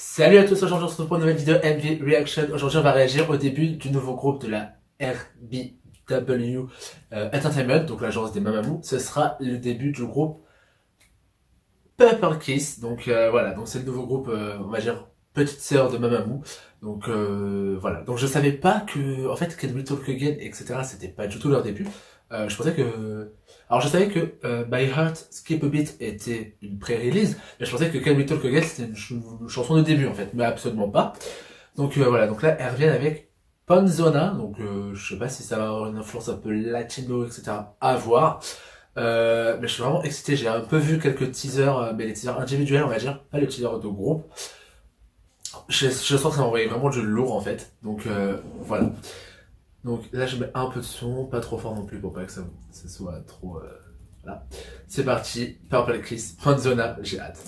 Salut à tous, aujourd'hui on se retrouve pour une nouvelle vidéo MV Reaction. Aujourd'hui on va réagir au début du nouveau groupe de la RBW Entertainment, donc l'agence des Mamamoo. Ce sera le début du groupe Purple Kiss, donc voilà, donc c'est le nouveau groupe, on va dire, petite sœur de Mamamoo. Donc voilà, donc je savais pas que, en fait, Can We Talk Again, etc., c'était pas du tout leur début. Je pensais que... Alors je savais que My Heart Skip a Beat était une pré-release, mais je pensais que Can We Talk Again c'était une chanson de début en fait, mais absolument pas. Donc voilà, donc là elles reviennent avec Panzona, donc je sais pas si ça va avoir une influence un peu latino, etc. à voir. Mais je suis vraiment excité, j'ai un peu vu quelques teasers, mais les teasers individuels on va dire, pas les teasers de groupe. Je sens que ça m'envoyait vraiment du lourd en fait, donc voilà. Donc là je mets un peu de son, pas trop fort non plus pour pas que ça soit trop... voilà. C'est parti, Purple Kiss, Panzona, j'ai hâte.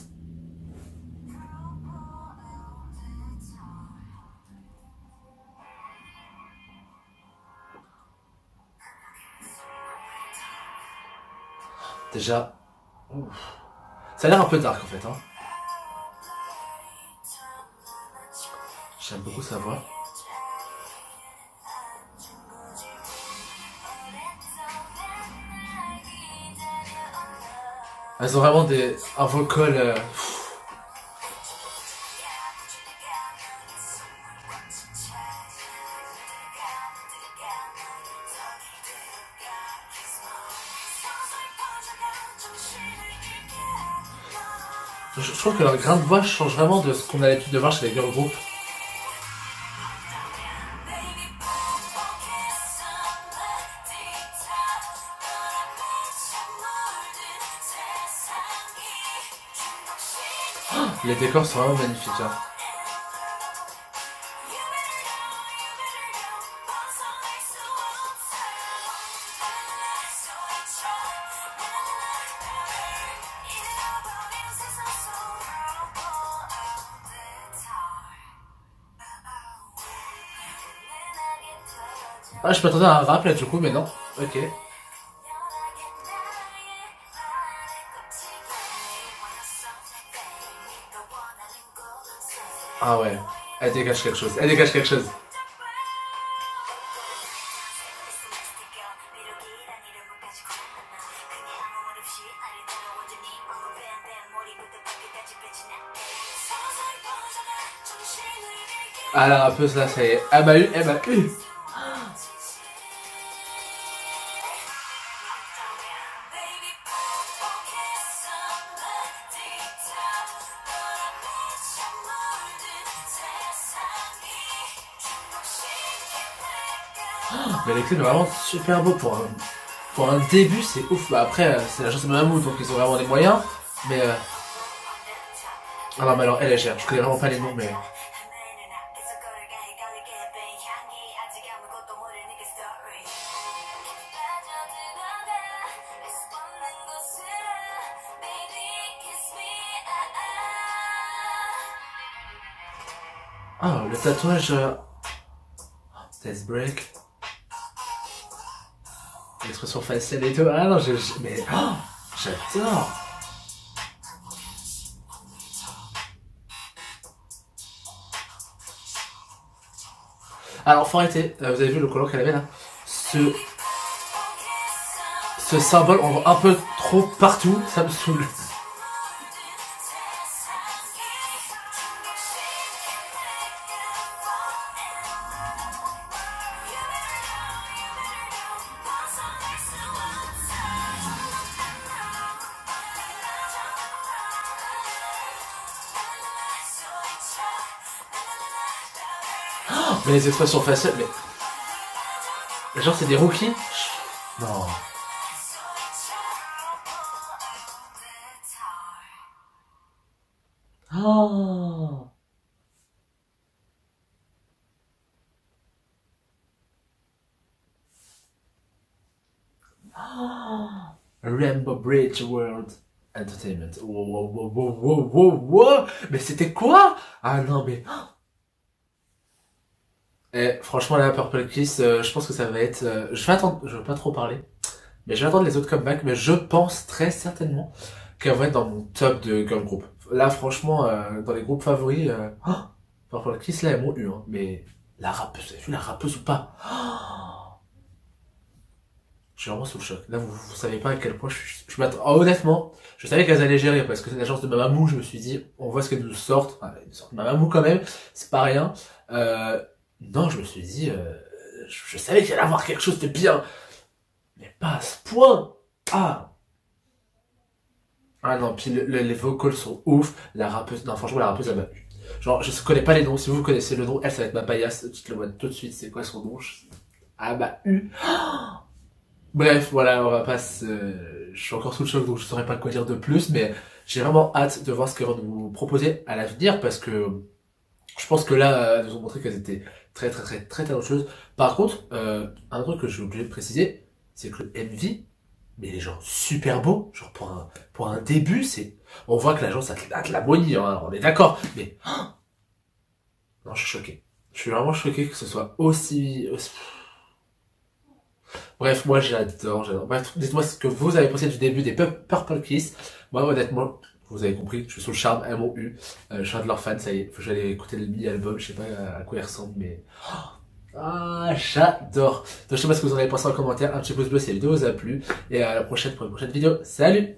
Déjà, ouf. Ça a l'air un peu dark en fait. Hein. J'aime beaucoup sa voix. Elles ont vraiment un vocal... Je trouve que leur grain de voix change vraiment de ce qu'on a l'habitude de voir chez les girl groups. Oh, les décors sont vraiment magnifiques. Hein. Ah, je m'attendais à un rap là du coup, mais non. Ok. Ah ouais. Elle dégage quelque chose. Elle dégage quelque chose. Ah là, un peu ça, c'est... Elle m'a eu, elle m'a eu. Mais les clips sont vraiment super beaux pour un début, c'est ouf. Bah après, c'est la chanson de Mamamoo, donc ils ont vraiment des moyens. Mais ah non, mais alors elle est chère. Je connais vraiment pas les noms, mais ah, le tatouage Test Break. L'expression faciale et tout. Ah non, mais oh, j'adore. Alors, faut arrêter. Vous avez vu le collant qu'elle avait là. Ce symbole, on voit un peu trop partout. Ça me saoule. Mais les expressions faciales, mais... Genre c'est des rookies. Non. Oh. Oh. Rainbow Bridge World Entertainment. Wow, wow, wow, wow, wow, wow. Mais c'était quoi? Ah non mais... Et franchement, la Purple Kiss, je pense que ça va être... je vais attendre, je vais pas trop parler, mais je vais attendre les autres comebacks, mais je pense très certainement qu'elle va être dans mon top de girl group. Là, franchement, dans les groupes favoris, Purple Kiss, là, elles m'ont eu, hein. Mais la rappeuse, vous avez vu la rappeuse ou pas? Je suis vraiment sous le choc. Là, vous savez pas à quel point je m'attends. Oh, honnêtement, je savais qu'elles allaient gérer parce que c'est l'agence de Mamamou. Je me suis dit, on voit ce qu'elles nous sortent. Enfin, elles nous sortent Mamamou quand même, c'est pas rien. Non, je me suis dit, je savais qu'il allait avoir quelque chose de bien, mais pas à ce point. Ah, ah non, puis les vocals sont ouf. La rappeuse, non, franchement, la rappeuse, elle m'a eu. Genre, je connais pas les noms. Si vous connaissez le nom, elle, ça va être ma paillasse. Tu te le vois tout de suite. C'est quoi son nom? Ah bah, eu. Bref, voilà, on va pas se... Je suis encore sous le choc, donc je saurais pas quoi dire de plus, mais j'ai vraiment hâte de voir ce qu'elles vont nous proposer à l'avenir, parce que je pense que là, elles nous ont montré qu'elles étaient très talentueuses. Par contre, un truc que j'ai oublié de préciser, c'est que le MV, mais il est genre super beau, genre pour un début, c'est... On voit que l'agence a de la moignie, hein, on est d'accord, mais... Non, je suis choqué. Je suis vraiment choqué que ce soit aussi... Bref, moi j'adore. Bref, dites-moi ce que vous avez pensé du début des Purple Kiss. Moi, honnêtement, vous avez compris, je suis sous le charme, elles m'ont eu. Je suis un de leurs fans, ça y est. Faut que j'aille écouter le mini-album, je sais pas à quoi il ressemble, mais... Ah, j'adore. Donc je sais pas ce que vous en avez pensé en commentaire. Un petit pouce bleu si la vidéo vous a plu. Et à la prochaine pour une prochaine vidéo. Salut!